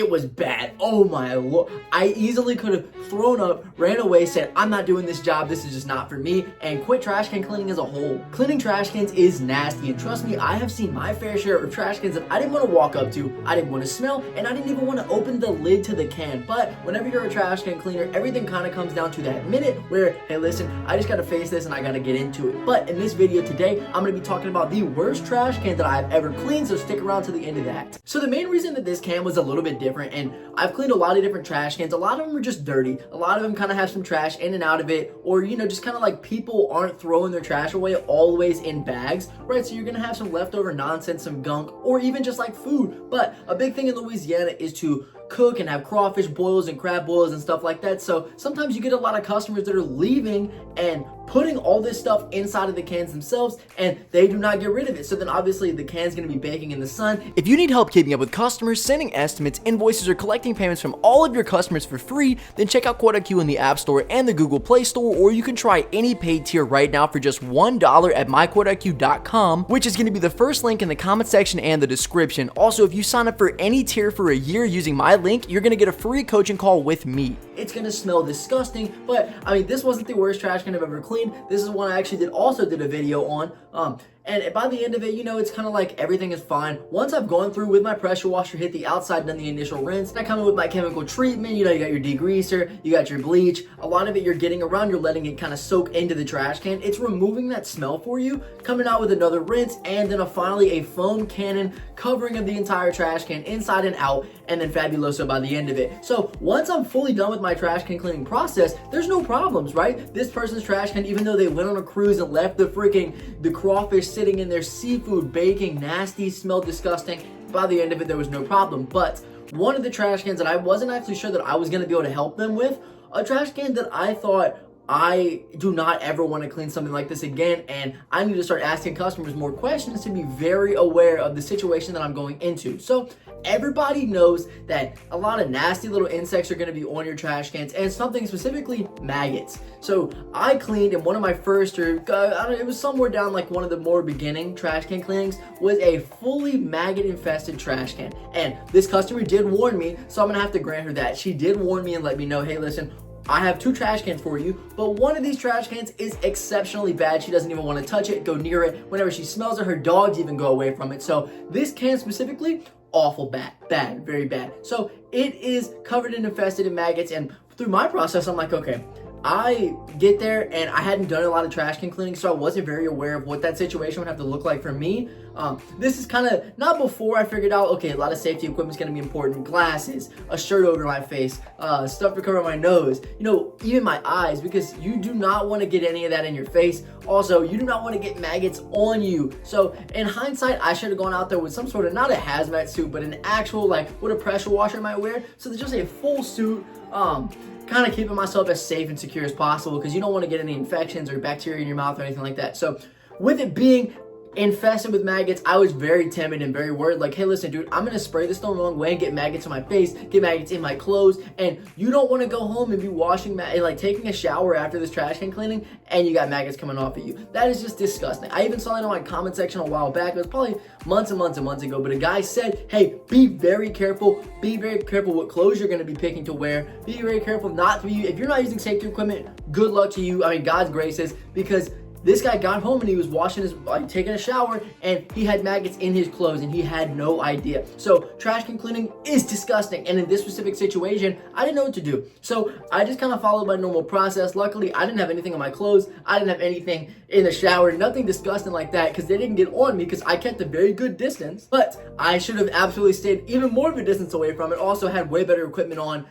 It was bad. Oh my lord. I easily could have thrown up, ran away, said, I'm not doing this job, this is just not for me, and quit trash can cleaning as a whole. Cleaning trash cans is nasty, and trust me, I have seen my fair share of trash cans that I didn't want to walk up to, I didn't want to smell, and I didn't even want to open the lid to the can. But whenever you're a trash can cleaner, everything kind of comes down to that minute where, hey listen, I just gotta face this and I gotta get into it. But in this video today, I'm gonna be talking about the worst trash can that I've ever cleaned, so stick around to the end of that. So the main reason that this can was a little bit different, and I've cleaned a lot of different trash cans. A lot of them are just dirty. A lot of them kind of have some trash in and out of it, or just kind of like people aren't throwing their trash away always in bags, right? So you're gonna have some leftover nonsense, some gunk, or even just like food. But a big thing in Louisiana is to cook and have crawfish boils and crab boils and stuff like that. So sometimes you get a lot of customers that are leaving and putting all this stuff inside of the cans themselves, and they do not get rid of it. So then obviously the can's gonna be baking in the sun. If you need help keeping up with customers, sending estimates, invoices, or collecting payments from all of your customers for free, then check out QuotaQ in the App Store and the Google Play Store, or you can try any paid tier right now for just $1 at myquotaq.com, which is gonna be the first link in the comment section and the description. Also, if you sign up for any tier for a year using my link, you're gonna get a free coaching call with me. It's gonna smell disgusting, but I mean, this wasn't the worst trash can I've ever cleaned. This is one I actually also did a video on. And by the end of it, it's kind of like everything is fine. Once I've gone through with my pressure washer, hit the outside, done the initial rinse, I come in with my chemical treatment. You got your degreaser, you got your bleach. A lot of it you're getting around, you're letting it kind of soak into the trash can. It's removing that smell for you, coming out with another rinse, and then finally a foam cannon covering of the entire trash can inside and out, and then Fabuloso by the end of it. So once I'm fully done with my trash can cleaning process, there's no problems, right? This person's trash can, even though they went on a cruise and left the crawfish sitting in their seafood baking, nasty, smelled disgusting, by the end of it there was no problem. But one of the trash cans that I wasn't actually sure that I was going to be able to help them with, a trash can that I thought, I do not ever want to clean something like this again, and I need to start asking customers more questions to be very aware of the situation that I'm going into. So everybody knows that a lot of nasty little insects are going to be on your trash cans, and something specifically maggots. So I cleaned in one of my first, it was somewhere down like one of the more beginning trash can cleanings, was a fully maggot infested trash can. And this customer did warn me, so I'm going to have to grant her that. She did warn me and let me know, hey listen, I have 2 trash cans for you, but one of these trash cans is exceptionally bad. She doesn't even want to touch it, go near it. Whenever she smells it, her dogs even go away from it. So this can specifically, awful bad, very bad. So it is covered and infested in maggots, and through my process, I'm like, okay, I get there and I hadn't done a lot of trash can cleaning, so I wasn't very aware of what that situation would have to look like for me. This is kind of not before I figured out, okay, a lot of safety equipment is going to be important. Glasses, a shirt over my face, stuff to cover my nose, even my eyes, because you do not want to get any of that in your face. Also, you do not want to get maggots on you. So in hindsight, I should have gone out there with some sort of, not a hazmat suit, but an actual, like what a pressure washer might wear. So there's just a full suit, kind of keeping myself as safe and secure as possible, because you don't want to get any infections or bacteria in your mouth or anything like that. So with it being infested with maggots, I was very timid and very worried, like, hey listen dude, I'm gonna spray this the wrong way and get maggots on my face, get maggots in my clothes, and you don't want to go home and be washing like taking a shower after this trash can cleaning and you got maggots coming off of you. That is just disgusting. I even saw it on my comment section a while back. It was probably months and months and months ago, but a guy said, hey, be very careful what clothes you're going to be picking to wear. Be very careful not to be, if you're not using safety equipment, good luck to you. I mean, God's graces, because this guy got home and he was washing taking a shower, and he had maggots in his clothes and he had no idea. So trash can cleaning is disgusting, and in this specific situation, I didn't know what to do. So I just kind of followed my normal process. Luckily, I didn't have anything on my clothes. I didn't have anything in the shower, nothing disgusting like that, because they didn't get on me because I kept a very good distance. But I should have absolutely stayed even more of a distance away from it. Also had way better equipment on,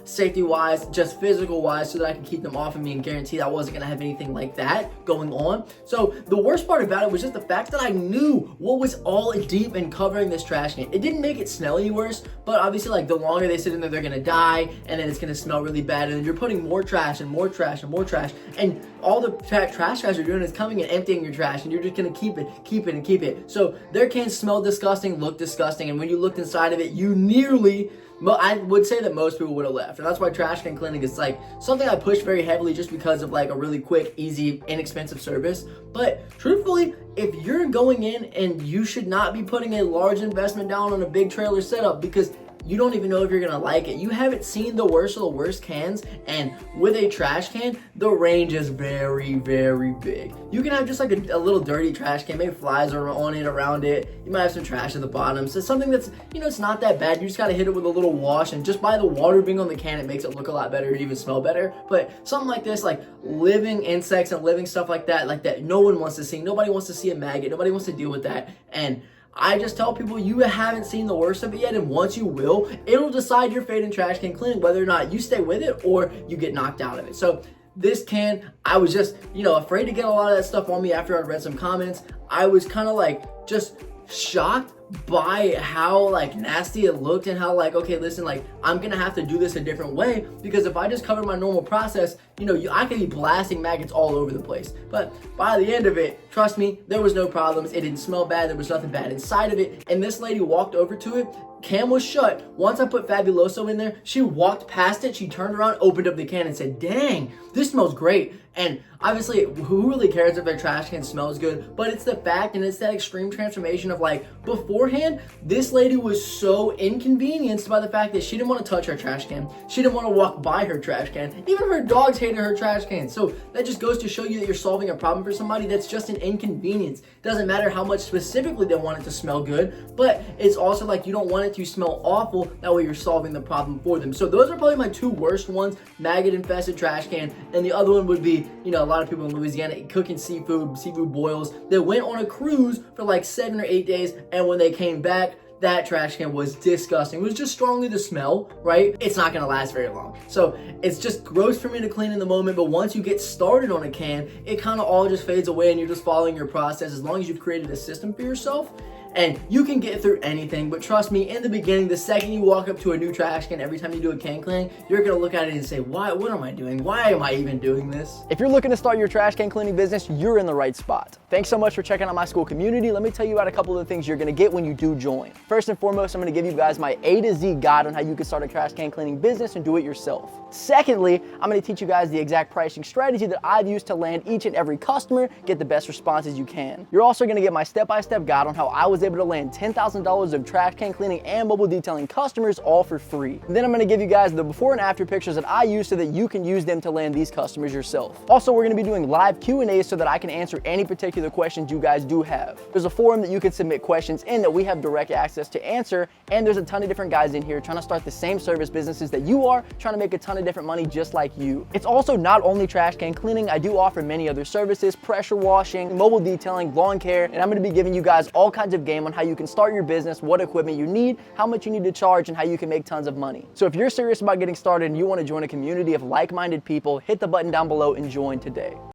safety wise, just physical wise, so that I can keep them off of me and guarantee that I wasn't going to have anything like that going on. So the worst part about it was just the fact that I knew what was all deep and covering this trash can. It didn't make it smell any worse, but obviously like the longer they sit in there, they're going to die, and then it's going to smell really bad, and then you're putting more trash and more trash and more trash, and all the trash guys are doing is coming and emptying your trash, and you're just going to keep it. So their cans smell disgusting, look disgusting, and when you looked inside of it, you nearly, I would say that most people would have left. And that's why trash can cleaning is like something I push very heavily, just because of like a really quick, easy, inexpensive service. But truthfully, if you're going in, and you should not be putting a large investment down on a big trailer setup, because you don't even know if you're gonna like it. You haven't seen the worst of the worst cans, and with a trash can, the range is very, very big. You can have just like a little dirty trash can, maybe flies are on it, around it. You might have some trash at the bottom. So something that's, it's not that bad. You just gotta hit it with a little wash, and just by the water being on the can, it makes it look a lot better, it even smell better. But something like this, like living insects and living stuff like that no one wants to see. Nobody wants to see a maggot. Nobody wants to deal with that. And I just tell people, you haven't seen the worst of it yet, and once you will, it'll decide your fate in trash can cleaning, whether or not you stay with it or you get knocked out of it. So this can, I was just, afraid to get a lot of that stuff on me after I read some comments. I was kind of like just shocked by how like nasty it looked, and how like, okay, listen, like I'm gonna have to do this a different way, because if I just cover my normal process, I could be blasting maggots all over the place. But by the end of it, trust me, there was no problems. It didn't smell bad. There was nothing bad inside of it. And this lady walked over to it. Can was shut. Once I put Fabuloso in there, she walked past it. She turned around, opened up the can, and said, "Dang, this smells great." And obviously, who really cares if their trash can smells good? But it's the fact, and it's that extreme transformation of like, beforehand, this lady was so inconvenienced by the fact that she didn't want to touch her trash can. She didn't want to walk by her trash can. Even her dogs hated her trash can. So that just goes to show you that you're solving a problem for somebody that's just an inconvenience. Doesn't matter how much specifically they want it to smell good, but it's also like you don't want it to smell awful. That way you're solving the problem for them. So those are probably my two worst ones: maggot infested trash can, and the other one would be, a lot of people in Louisiana cooking seafood boils. They went on a cruise for like 7 or 8 days, and when they came back, that trash can was disgusting. It was just strongly the smell, right? It's not gonna last very long. So it's just gross for me to clean in the moment, but once you get started on a can, it kind of all just fades away, and you're just following your process as long as you've created a system for yourself. And you can get through anything, but trust me, in the beginning, the second you walk up to a new trash can, every time you do a can cleaning, you're gonna look at it and say, what am I doing? Why am I even doing this? If you're looking to start your trash can cleaning business, you're in the right spot. Thanks so much for checking out my school community. Let me tell you about a couple of the things you're gonna get when you do join. First and foremost, I'm gonna give you guys my A to Z guide on how you can start a trash can cleaning business and do it yourself. Secondly, I'm gonna teach you guys the exact pricing strategy that I've used to land each and every customer, get the best responses you can. You're also gonna get my step-by-step guide on how I was able to land $10,000 of trash can cleaning and mobile detailing customers, all for free. And then I'm gonna give you guys the before and after pictures that I use so that you can use them to land these customers yourself. Also, we're gonna be doing live Q&As so that I can answer any particular questions you guys do have. There's a forum that you can submit questions in that we have direct access to answer, and there's a ton of different guys in here trying to start the same service businesses that you are, trying to make a ton of different money just like you. It's also not only trash can cleaning. I do offer many other services: pressure washing, mobile detailing, lawn care, and I'm gonna be giving you guys all kinds of game on how you can start your business, what equipment you need, how much you need to charge, and how you can make tons of money. So if you're serious about getting started and you want to join a community of like-minded people, hit the button down below and join today.